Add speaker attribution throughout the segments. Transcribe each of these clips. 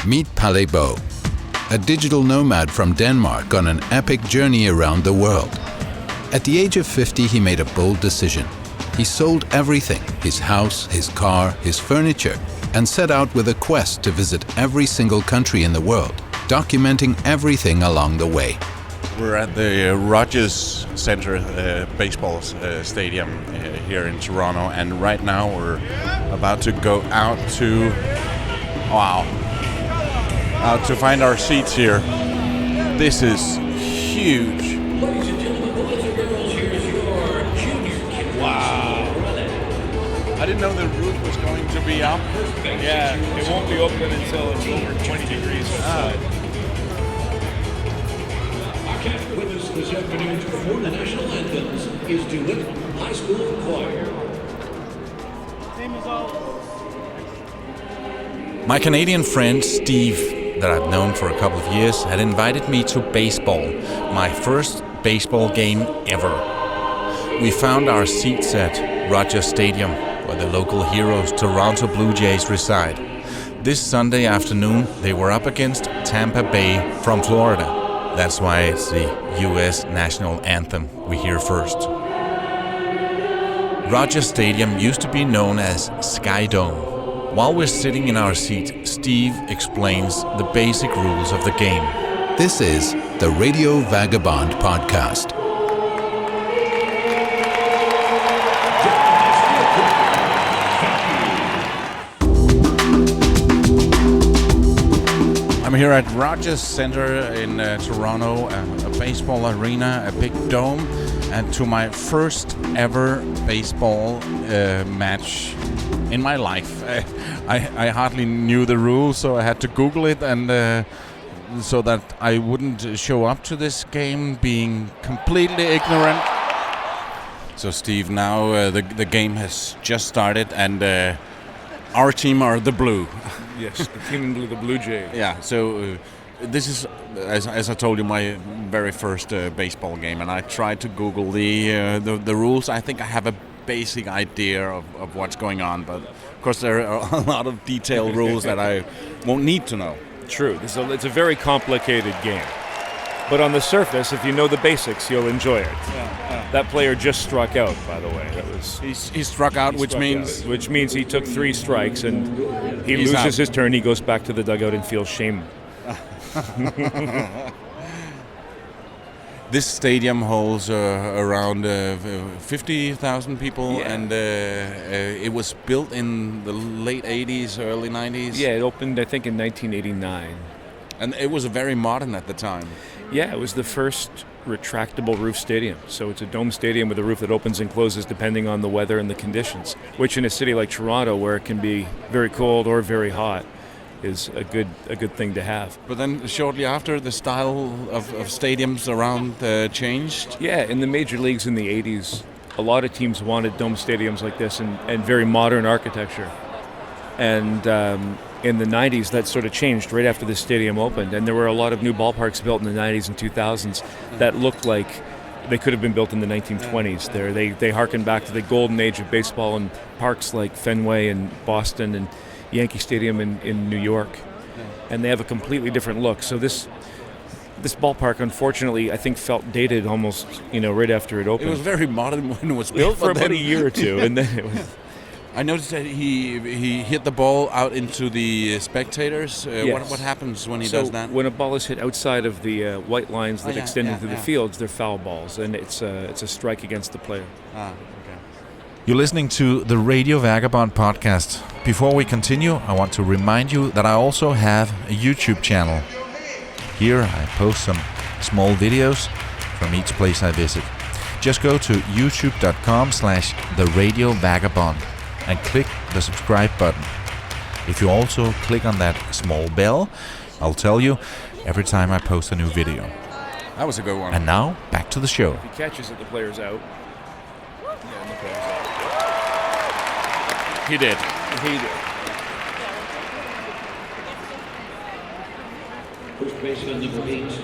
Speaker 1: Meet Palle Bo, a digital nomad from Denmark on an epic journey around the world. At the age of 50, he made a bold decision. He sold everything, his house, his car, his furniture, and set out with a quest to visit every single country in the world, documenting everything along the way.
Speaker 2: We're at the Rogers Centre baseball stadium here in Toronto, and right now we're about to go out to find our seats here. This is huge.
Speaker 3: Ladies and gentlemen, boys and girls, here's your junior kid.
Speaker 2: Wow. I didn't know the roof was going to be up.
Speaker 4: Yeah, it won't be open until it's over 20 degrees outside.
Speaker 3: Our cast with us this afternoon to perform the national anthems is Duet High School Choir.
Speaker 5: My Canadian friend Steve, that I've known for a couple of years, had invited me to baseball, my first baseball game ever. We found our seats at Rogers Stadium, where the local heroes Toronto Blue Jays reside. This Sunday afternoon, they were up against Tampa Bay from Florida. That's why it's the U.S. national anthem we hear first. Rogers Stadium used to be known as Sky Dome. While we're sitting in our seat, Steve explains the basic rules of the game.
Speaker 1: This is the Radio Vagabond podcast.
Speaker 2: I'm here at Rogers Centre in Toronto, a baseball arena, a big dome, and to my first ever baseball match in my life. I hardly knew the rules, so I had to Google it, and so that I wouldn't show up to this game being completely ignorant. So Steve, now the game has just started, and our team are the blue.
Speaker 4: Yes, the team in blue, the Blue Jays.
Speaker 2: Yeah, so this is, as I told you, my very first baseball game, and I tried to Google the rules. I think I have a basic idea of what's going on, but of course there are a lot of detailed rules that I won't need to know.
Speaker 4: True, it's a very complicated game. But on the surface, if you know the basics, you'll enjoy it. That player just struck out, by the way.
Speaker 2: He struck out, which means
Speaker 4: he took 3 strikes, and he
Speaker 2: He's
Speaker 4: loses
Speaker 2: out.
Speaker 4: his turn. He goes back to the dugout and feels shame.
Speaker 2: This stadium holds around 50,000 people,
Speaker 4: Yeah.
Speaker 2: and it was built in the late 80s, early 90s.
Speaker 4: Yeah, it opened, I think, in 1989.
Speaker 2: And it was very modern at the time.
Speaker 4: Yeah, it was the first retractable roof stadium. So it's a dome stadium with a roof that opens and closes depending on the weather and the conditions, which in a city like Toronto, where it can be very cold or very hot, is a good thing to have.
Speaker 2: But then shortly after, the style of stadiums around changed.
Speaker 4: Yeah, in the major leagues in the 80s, a lot of teams wanted dome stadiums like this and very modern architecture. And in the 90s, that sort of changed right after the stadium opened. And there were a lot of new ballparks built in the 90s and 2000s that looked like they could have been built in the 1920s. They harken back to the golden age of baseball in parks like Fenway in Boston and Yankee Stadium in New York. And they have a completely different look. So this ballpark, unfortunately, I think felt dated almost, right after it opened.
Speaker 2: It was very modern when it was built.
Speaker 4: For about a year or two, and then it was...
Speaker 2: I noticed that he hit the ball out into the spectators.
Speaker 4: Yes.
Speaker 2: What happens when he does that?
Speaker 4: When a ball is hit outside of the white lines that extend into the
Speaker 2: yeah.
Speaker 4: fields, they're foul balls, and it's a strike against the player.
Speaker 2: Okay.
Speaker 5: You're listening to the Radio Vagabond podcast. Before we continue, I want to remind you that I also have a YouTube channel. Here I post some small videos from each place I visit. Just go to youtube.com/theradiovagabond and click the subscribe button. If you also click on that small bell, I'll tell you every time I post a new video.
Speaker 2: That was a good one.
Speaker 5: And now, back to the show.
Speaker 4: If he catches it, the player's out. Yeah, and the player's out.
Speaker 2: He did.
Speaker 4: He did.
Speaker 3: First baseman number 8,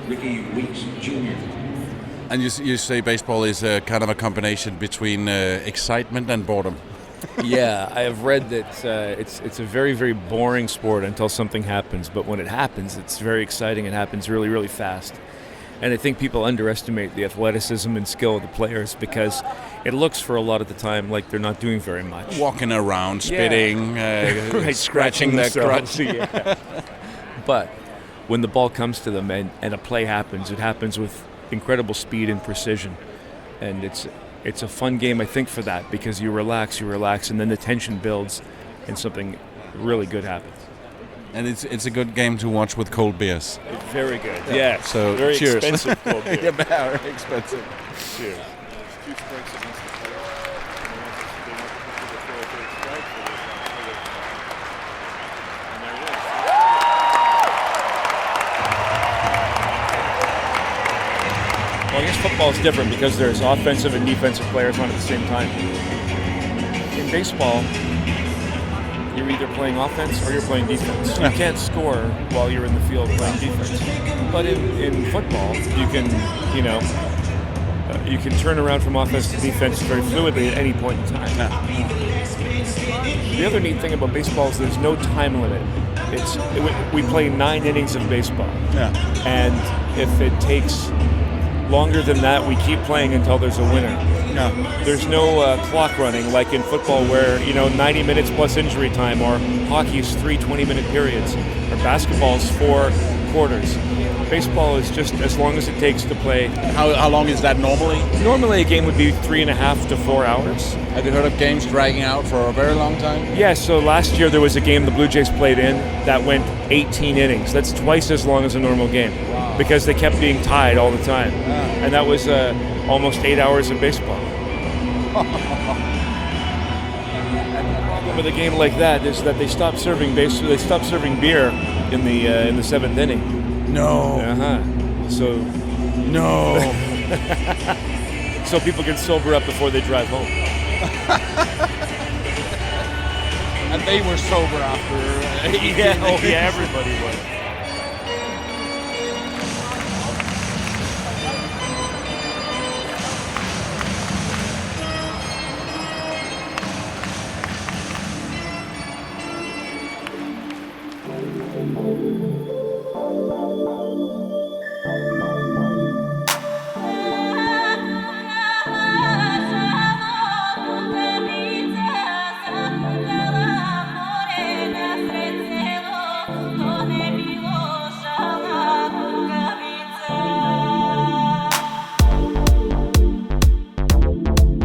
Speaker 3: Ricky Weeks Jr.
Speaker 2: And you say baseball is kind of a combination between excitement and boredom.
Speaker 4: Yeah, I have read that it's a very, very boring sport until something happens. But when it happens, it's very exciting. It happens really, really fast. And I think people underestimate the athleticism and skill of the players because it looks for a lot of the time like they're not doing very much.
Speaker 5: Walking around, spitting,
Speaker 4: Right,
Speaker 5: scratching their crotch.
Speaker 4: Yeah. But when the ball comes to them and a play happens, it happens with incredible speed and precision. And it's a fun game, I think, for that because you relax, and then the tension builds and something really good happens.
Speaker 5: And it's a good game to watch with cold beers.
Speaker 4: It's very good. Yeah.
Speaker 5: So
Speaker 4: very
Speaker 5: cheers.
Speaker 4: expensive cold beer.
Speaker 5: Yeah, very expensive.
Speaker 4: Cheers. Well, I guess football is different because there's offensive and defensive players on at the same time. In baseball, you're either playing offense or you're playing defense. You can't score while you're in the field playing defense. But in football, you can, you can turn around from offense to defense very fluidly at any point in time. The other neat thing about baseball is there's no time limit. We play 9 innings of baseball.
Speaker 5: Yeah.
Speaker 4: And if it takes longer than that, we keep playing until there's a winner.
Speaker 5: Yeah.
Speaker 4: There's no clock running like in football where, 90 minutes plus injury time, or hockey is 3 20-minute periods, or basketball is 4 quarters. Baseball is just as long as it takes to play.
Speaker 5: How long is that normally?
Speaker 4: Normally a game would be 3.5 to 4 hours.
Speaker 5: Have you heard of games dragging out for a very long time?
Speaker 4: Yeah, so last year there was a game the Blue Jays played in that went 18 innings. That's twice as long as a normal game. Wow. Because they kept being tied all the time. Yeah. And that was almost 8 hours of baseball. And the problem with a game like that is that they stopped serving beer in the 7th inning.
Speaker 5: No.
Speaker 4: So
Speaker 5: no.
Speaker 4: So people can sober up before they drive home.
Speaker 5: And they were sober after.
Speaker 4: Yeah, everybody was.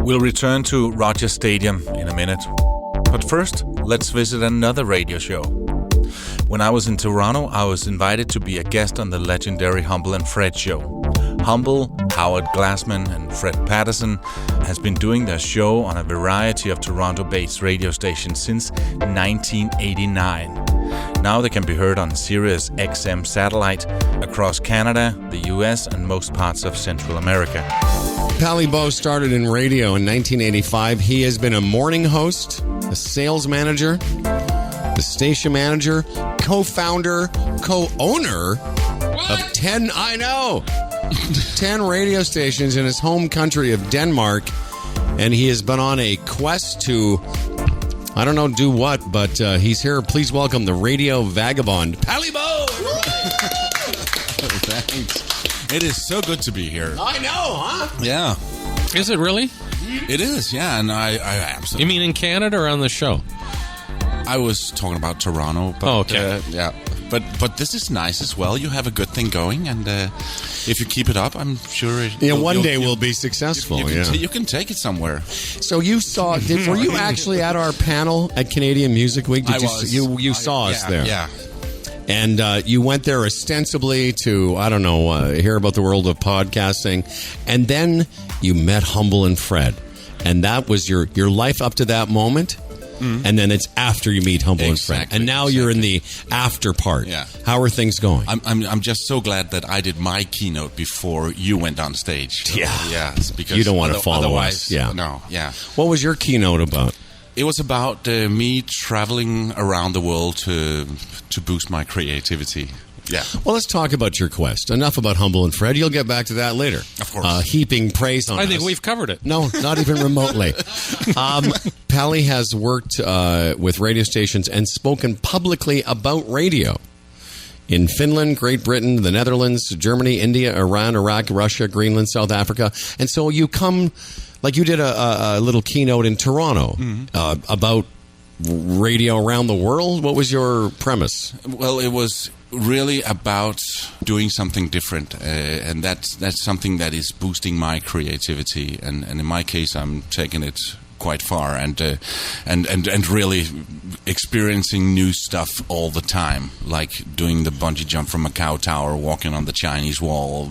Speaker 5: We'll return to Rogers Stadium in a minute. But first, let's visit another radio show. When I was in Toronto, I was invited to be a guest on the legendary Humble and Fred show. Humble, Howard Glassman, and Fred Patterson has been doing their show on a variety of Toronto-based radio stations since 1989. Now they can be heard on Sirius XM satellite across Canada, the US, and most parts of Central America.
Speaker 6: Pally Bow started in radio in 1985. He has been a morning host, a sales manager, the station manager, co-founder, co-owner of 10 radio stations in his home country of Denmark. And he has been on a quest to, I don't know do what, but he's here. Please welcome the Radio Vagabond, Pally Bow.
Speaker 5: Thanks. It is so good to be here.
Speaker 6: I know, huh?
Speaker 5: Yeah.
Speaker 7: Is it really?
Speaker 5: It is, yeah, and I absolutely...
Speaker 7: You mean in Canada or on the show?
Speaker 5: I was talking about Toronto, but...
Speaker 7: Oh, okay.
Speaker 5: Yeah, but this is nice as well. You have a good thing going, and if you keep it up, I'm sure...
Speaker 6: One day we'll be successful,
Speaker 5: you can take it somewhere.
Speaker 6: So you saw... were you actually at our panel at Canadian Music Week? You saw us there?
Speaker 5: Yeah.
Speaker 6: And you went there ostensibly to, hear about the world of podcasting. And then you met Humble and Fred. And that was your life up to that moment. Mm. And then it's after you meet Humble and Fred. And now you're in the after part.
Speaker 5: Yeah.
Speaker 6: How are things going?
Speaker 5: I'm just so glad that I did my keynote before you went on stage.
Speaker 6: Yeah.
Speaker 5: Yeah. Because
Speaker 6: you don't want to follow us. Yeah.
Speaker 5: No, yeah.
Speaker 6: What was your keynote about?
Speaker 5: It was about me traveling around the world to boost my creativity. Yeah.
Speaker 6: Well, let's talk about your quest. Enough about Humble and Fred. You'll get back to that later.
Speaker 5: Of course.
Speaker 6: Heaping praise on us.
Speaker 7: I think we've covered it.
Speaker 6: No, not even remotely. Pally has worked with radio stations and spoken publicly about radio in Finland, Great Britain, the Netherlands, Germany, India, Iran, Iraq, Russia, Greenland, South Africa. And so you come, like you did a little keynote in Toronto about radio around the world. What was your premise?
Speaker 5: Well, it was really about doing something different, and that's something that is boosting my creativity. And in my case, I'm taking it quite far and really experiencing new stuff all the time, like doing the bungee jump from Macau Tower, walking on the Chinese Wall.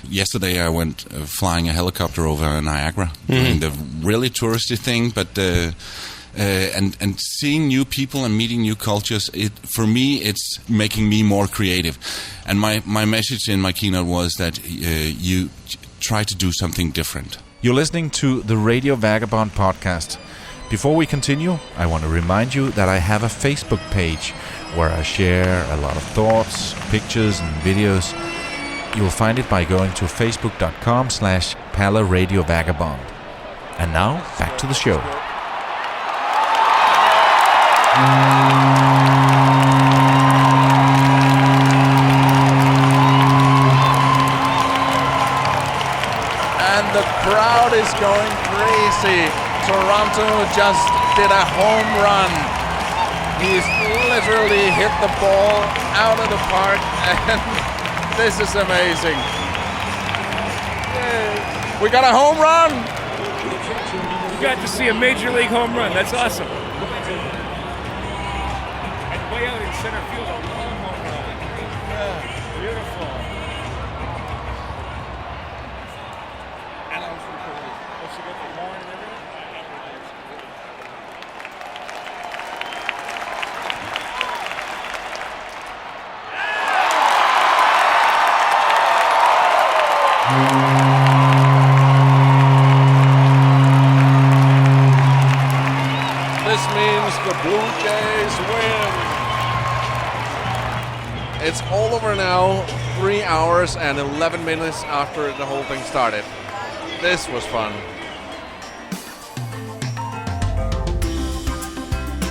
Speaker 5: Yesterday I went flying a helicopter over Niagara, doing the really touristy thing, but and seeing new people and meeting new cultures, for me it's making me more creative. And my message in my keynote was that you try to do something different.
Speaker 8: You're listening to the Radio Vagabond podcast. Before we continue, I want to remind you that I have a Facebook page where I share a lot of thoughts, pictures and videos. You'll find it by going to facebook.com/PalaRadioVagabond. And now, back to the show.
Speaker 2: And the crowd is going crazy. Toronto just did a home run. He's literally hit the ball out of the park, and this is amazing. We got a home run.
Speaker 4: You got to see a major league home run. That's awesome. And way out in center field, a long home run. Yeah, beautiful. And I was recording. Once you get the horn and everything.
Speaker 2: This means the Blue Jays win. It's all over now, 3 hours and 11 minutes after the whole thing started. This was fun.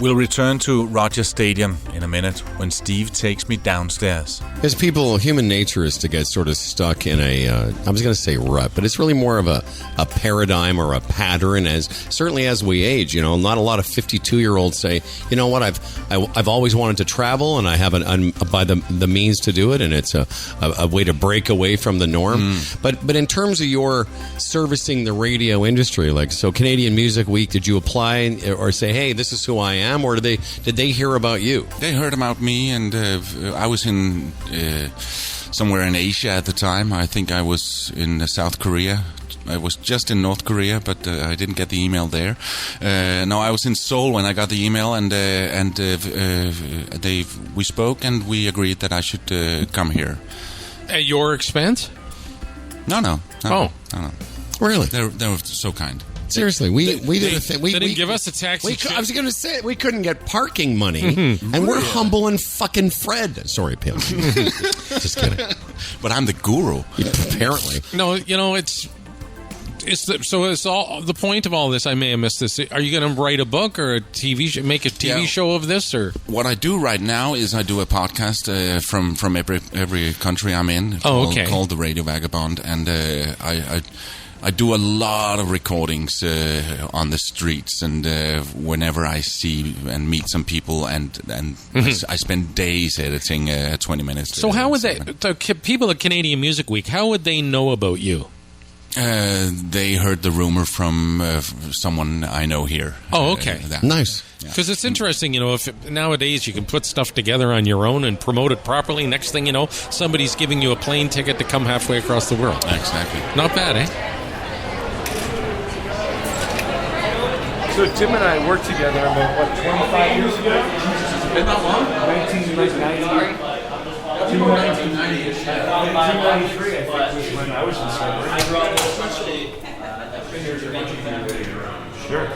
Speaker 5: We'll return to Rogers Stadium in a minute when Steve takes me downstairs.
Speaker 6: As people, human nature is to get sort of stuck in a, I was going to say rut, but it's really more of a paradigm or a pattern. Certainly as we age, not a lot of 52-year-olds say, you know what, I've always wanted to travel and I have by the means to do it, and it's a way to break away from the norm. But in terms of your servicing the radio industry, like so Canadian Music Week, did you apply or say, hey, this is who I am, or did they hear about you?
Speaker 5: They heard about me, and I was in somewhere in Asia at the time. I think I was in South Korea. I was just in North Korea, but I didn't get the email there. No, I was in Seoul when I got the email, and we spoke, and we agreed that I should come here.
Speaker 7: At your expense?
Speaker 5: No.
Speaker 7: Oh.
Speaker 5: No.
Speaker 6: Really?
Speaker 5: They were so kind.
Speaker 6: Seriously, we did a thing.
Speaker 7: They didn't give us a taxi.
Speaker 6: I was going to say we couldn't get parking money, and we're humble and fucking Fred. Sorry, Pam. Just kidding.
Speaker 5: But I'm the guru.
Speaker 6: Apparently,
Speaker 7: No, it's all the point of all this. I may have missed this. Are you going to write a book or make a TV show of this, or
Speaker 5: what I do right now is I do a podcast from every country I'm in. Called the Radio Vagabond, and I do a lot of recordings on the streets, and whenever I see and meet some people, and I spend days editing 20 minutes.
Speaker 7: So how would the people at Canadian Music Week, how would they know about you?
Speaker 5: They heard the rumor from someone I know here.
Speaker 7: Oh, okay.
Speaker 6: Nice.
Speaker 7: Because it's interesting, if nowadays you can put stuff together on your own and promote it properly. Next thing you know, somebody's giving you a plane ticket to come halfway across the world.
Speaker 5: Exactly.
Speaker 7: Not bad, eh?
Speaker 4: So Tim and I worked together about, 25 years ago?
Speaker 2: Been that long?
Speaker 4: 1993. 1993, I think, was when I was in Sure.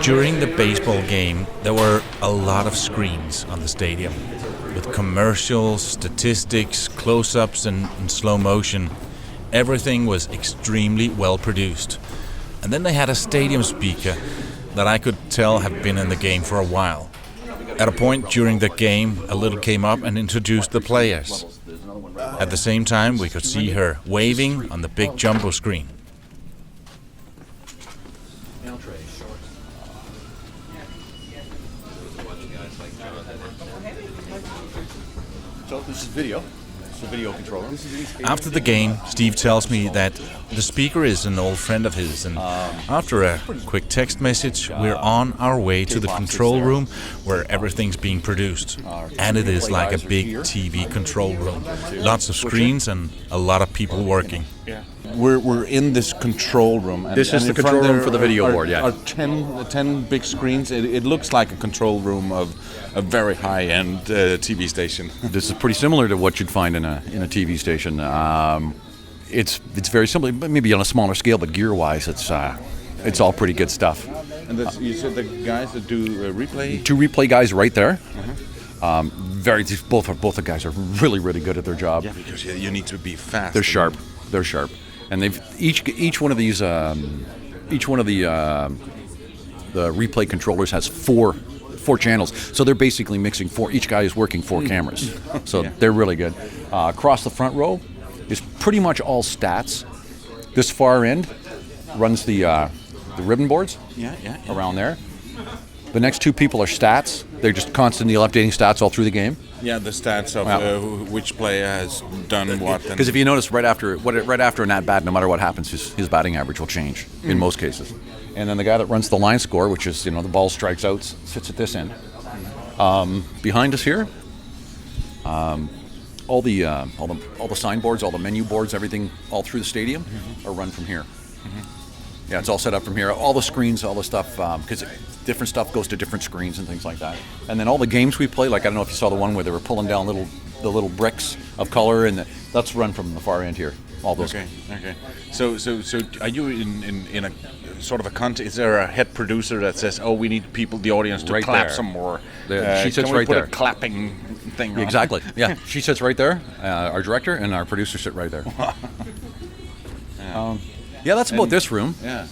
Speaker 8: During the baseball game, there were a lot of screens on the stadium with commercials, statistics, close-ups, and slow motion.
Speaker 5: Everything was extremely well produced. And then they had a stadium speaker that I could tell had been in the game for a while. At a point during the game, a little came up and introduced the players. At the same time, we could see her waving on the big jumbo screen.
Speaker 9: So this is video. It's a video controller.
Speaker 5: After the game, Steve tells me that the speaker is an old friend of his, and after a quick text message, we're on our way to the control room where everything's being produced. And it is like a big TV control room. Lots of screens and a lot of people working.
Speaker 2: We're in this control room. And,
Speaker 9: This is the control room for the video board, yeah.
Speaker 2: Are 10 big screens. It looks like a control room of a very high-end TV station.
Speaker 9: This is pretty similar to what you'd find in a TV station. It's very similar, but maybe on a smaller scale, but gear-wise, it's all pretty good stuff.
Speaker 2: And you said the guys that do replay?
Speaker 9: 2 replay guys right there. Both the guys are really, really good at their job.
Speaker 2: Yeah, because you need to be fast.
Speaker 9: They're sharp. They're sharp, and they've each one of these the replay controllers has four channels, so they're basically mixing four. Each guy is working 4 cameras, so they're really good. Across the front row is pretty much all stats. This far end runs the ribbon boards. Around there. The next 2 people are stats. They're just constantly updating stats all through the game.
Speaker 2: Yeah, the stats of which player has done what.
Speaker 9: Because if you notice, right after an at-bat, no matter what happens, his batting average will change in most cases. And then the guy that runs the line score, which is, the ball strikes out, sits at this end. Behind us here, all the signboards, all the menu boards, everything all through the stadium are run from here. Yeah, it's all set up from here. All the screens, all the stuff, because different stuff goes to different screens and things like that. And then all the games we play, like I don't know if you saw the one where they were pulling down the little bricks of color, and that's run from the far end here. All those.
Speaker 2: Okay. So are you in a sort of a context? Is there a head producer that says, "Oh, we need the audience to
Speaker 9: right
Speaker 2: clap
Speaker 9: there.
Speaker 2: some more"?
Speaker 9: She sits
Speaker 2: can we
Speaker 9: right
Speaker 2: put
Speaker 9: there.
Speaker 2: a clapping thing on?
Speaker 9: Exactly. Yeah, she sits right there. Our director and our producer sit right there. That's about this room.
Speaker 2: Yeah.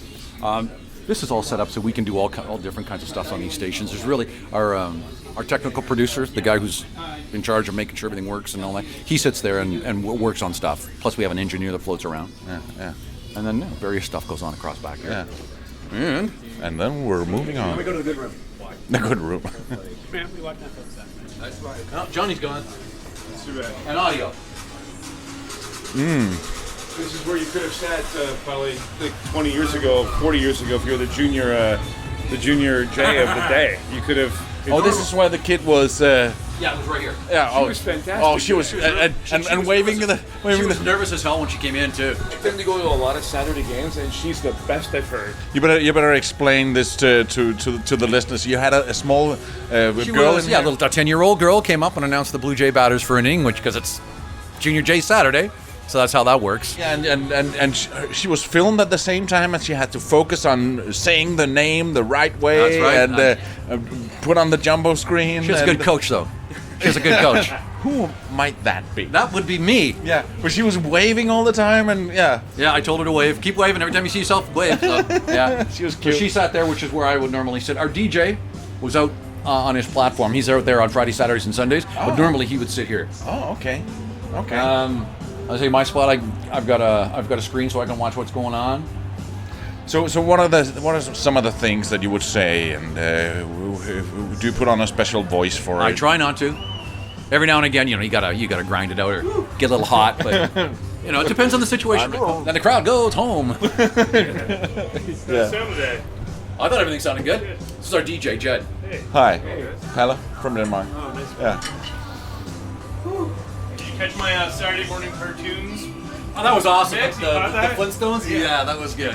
Speaker 9: This is all set up so we can do all different kinds of stuff on these stations. There's really our technical producer, the guy who's in charge of making sure everything works and all that. He sits there and works on stuff. Plus, we have an engineer that floats around.
Speaker 2: Yeah.
Speaker 9: And then various stuff goes on across back here.
Speaker 2: Yeah. And then we're moving on.
Speaker 10: We go to the good room.
Speaker 2: The good room.
Speaker 10: Man, we watch Netflix. That's right.
Speaker 9: Oh, Johnny's gone.
Speaker 10: That's too bad.
Speaker 9: And audio.
Speaker 10: This is where you could have sat probably like 20 years ago, 40 years ago, if you were the junior J of the day. You could have.
Speaker 2: Oh, this is where the kid was.
Speaker 9: Yeah, it was right here.
Speaker 2: Yeah.
Speaker 10: She was fantastic.
Speaker 2: Oh, she was and waving the.
Speaker 9: She was nervous as hell when she came in too.
Speaker 10: I tend to go to a lot of Saturday games, and she's the best I've heard.
Speaker 2: You better explain this to the listeners. You had a small girl.
Speaker 9: A 10-year-old girl came up and announced the Blue Jay batters for inning, which because it's Junior J Saturday. So that's how that works.
Speaker 2: Yeah, and she was filmed at the same time, and she had to focus on saying the name the right way.
Speaker 9: That's right.
Speaker 2: And put on the jumbo screen.
Speaker 9: She has a good coach, though. She has a good coach.
Speaker 2: Who might that be?
Speaker 9: That would be me.
Speaker 2: Yeah, but she was waving all the time, and yeah.
Speaker 9: Yeah, I told her to wave. Keep waving every time you see yourself. Wave. So, yeah,
Speaker 2: she was cute.
Speaker 9: So she sat there, which is where I would normally sit. Our DJ was out on his platform. He's out there on Friday, Saturdays, and Sundays. But normally he would sit here.
Speaker 2: Oh, okay.
Speaker 9: I say my spot. I've got a screen so I can watch what's going on.
Speaker 2: So what are some of the things that you would say, and do you put on a special voice for it?
Speaker 9: I try not to. Every now and again, you gotta grind it out or get a little hot, but it depends on the situation. Then the crowd goes home.
Speaker 10: Yeah.
Speaker 9: I thought everything sounded good. This is our DJ, Jed.
Speaker 10: Hey.
Speaker 2: Hi, Pella from Denmark.
Speaker 10: Oh, nice.
Speaker 2: Yeah.
Speaker 10: Did you catch my Saturday morning cartoons?
Speaker 9: Oh, that was awesome.
Speaker 10: Mix,
Speaker 9: The
Speaker 10: you caught that?
Speaker 9: Flintstones? Yeah, that was good.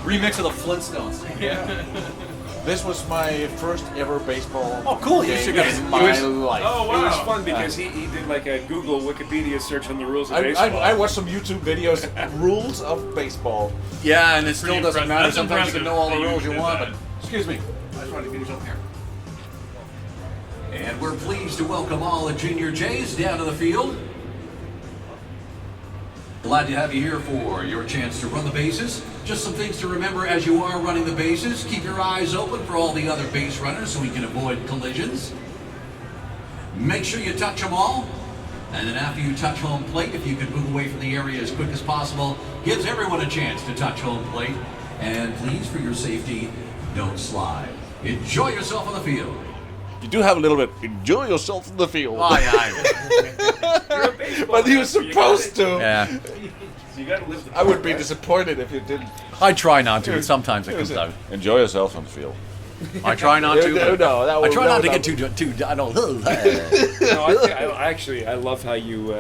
Speaker 9: Remix of the Flintstones.
Speaker 2: Yeah. This was my first ever baseball.
Speaker 9: Oh, cool. You should get
Speaker 2: in my life.
Speaker 10: Oh, wow.
Speaker 11: It was fun because he did like a Google Wikipedia search on the rules of baseball.
Speaker 2: I watched some YouTube videos, rules of baseball.
Speaker 9: Yeah, and it still
Speaker 10: Pretty
Speaker 9: doesn't matter.
Speaker 10: impressive.
Speaker 9: Sometimes you can know all the
Speaker 10: That's
Speaker 9: rules you want,
Speaker 10: impressive.
Speaker 9: but excuse me. I just wanted to finish up here. And we're pleased to welcome all the Junior Jays down to the field.
Speaker 3: Glad to have you here for your chance to run the bases. Just some things to remember as you are running the bases. Keep your eyes open for all the other base runners so we can avoid collisions. Make sure you touch them all. And then after you touch home plate, if you can move away from the area as quick as possible, gives everyone a chance to touch home plate. And please, for your safety, don't slide. Enjoy yourself on the field.
Speaker 8: You do have a little bit. Enjoy yourself in the field. But he was supposed to.
Speaker 9: Yeah.
Speaker 11: So you gotta live the
Speaker 8: I would be disappointed if you didn't.
Speaker 9: I try not to, but sometimes it comes out.
Speaker 8: Enjoy yourself on the field.
Speaker 9: I try not to.
Speaker 8: No,
Speaker 9: I try not to get too. I don't.
Speaker 4: No, I love how you.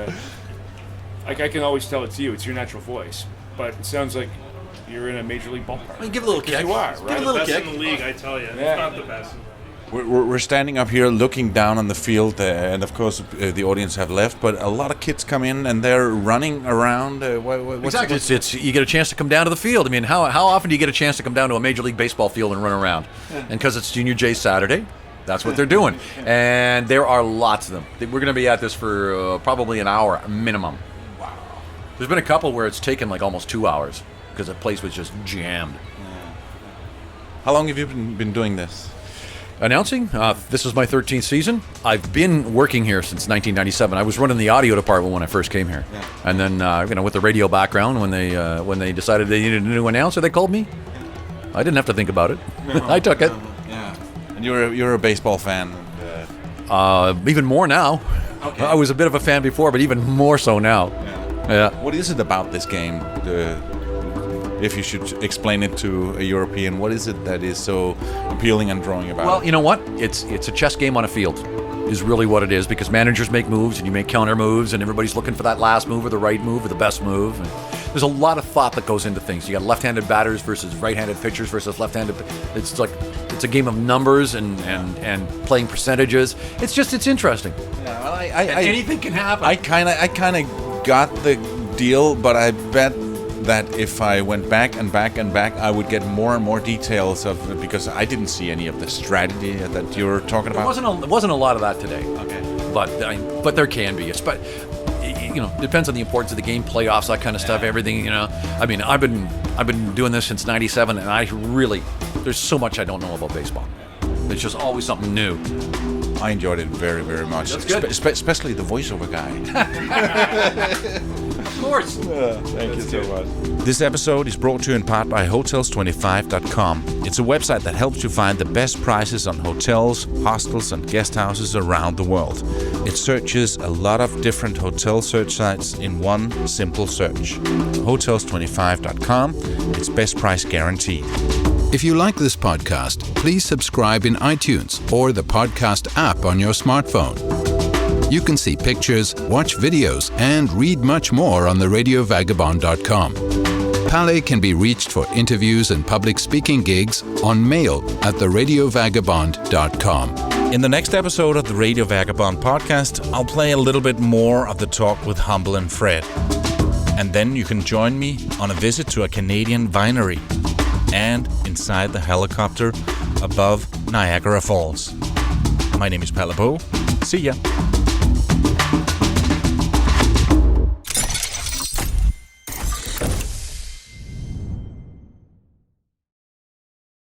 Speaker 4: Like I can always tell it's you. It's your natural voice, but it sounds like you're in a major league ballpark.
Speaker 9: Give a little kick.
Speaker 4: You are,
Speaker 9: Give
Speaker 4: right?
Speaker 9: a little
Speaker 11: best
Speaker 9: kick.
Speaker 11: in the league, I tell you. It's not the best.
Speaker 8: We're standing up here looking down on the field, and of course the audience have left, but a lot of kids come in and they're running around.
Speaker 9: Exactly. It's you get a chance to come down to the field. I mean, how often do you get a chance to come down to a Major League Baseball field and run around? And because it's Junior J Saturday, that's what they're doing. And there are lots of them. We're going to be at this for probably an hour minimum. Wow. There's been a couple where it's taken like almost 2 hours because the place was just jammed.
Speaker 8: How long have you been doing this?
Speaker 9: Announcing, this is my 13th season. I've been working here since 1997. I was running the audio department when I first came here, and then with the radio background, when they decided they needed a new announcer, they called me. I didn't have to think about it. I took it.
Speaker 8: Yeah. And you're a baseball fan.
Speaker 9: Even more now.
Speaker 8: Okay.
Speaker 9: I was a bit of a fan before, but even more so now. Yeah.
Speaker 8: What is it about this game? If you should explain it to a European, what is it that is so appealing and drawing about?
Speaker 9: Well, you know what? It's a chess game on a field, is really what it is, because managers make moves and you make counter moves, and everybody's looking for that last move or the right move or the best move. And there's a lot of thought that goes into things. You got left-handed batters versus right-handed pitchers versus left-handed. It's a game of numbers and playing percentages. It's interesting.
Speaker 8: Yeah, well,
Speaker 9: anything can happen.
Speaker 8: I kind of got the deal, but I bet that if I went back and back and back, I would get more and more details of it, because I didn't see any of the strategy that you're talking about.
Speaker 9: There wasn't a lot of that today.
Speaker 8: Okay.
Speaker 9: But there can be. But depends on the importance of the game, playoffs, that kind of stuff. Everything. I mean, I've been doing this since '97, and there's so much I don't know about baseball. There's just always something new.
Speaker 8: I enjoyed it very, very much.
Speaker 9: That's good.
Speaker 8: Especially the voiceover guy.
Speaker 9: Of course.
Speaker 8: Thank you so much. This episode is brought to you in part by Hotels25.com. It's a website that helps you find the best prices on hotels, hostels, and guest houses around the world. It searches a lot of different hotel search sites in one simple search. Hotels25.com. It's best price guaranteed.
Speaker 1: If you like this podcast, please subscribe in iTunes or the podcast app on your smartphone. You can see pictures, watch videos, and read much more on the radiovagabond.com. Pale can be reached for interviews and public speaking gigs on mail at theradiovagabond.com.
Speaker 8: In the next episode of the Radio Vagabond podcast, I'll play a little bit more of the talk with Humble and Fred. And then you can join me on a visit to a Canadian winery and inside the helicopter above Niagara Falls. My name is Palabo. See ya.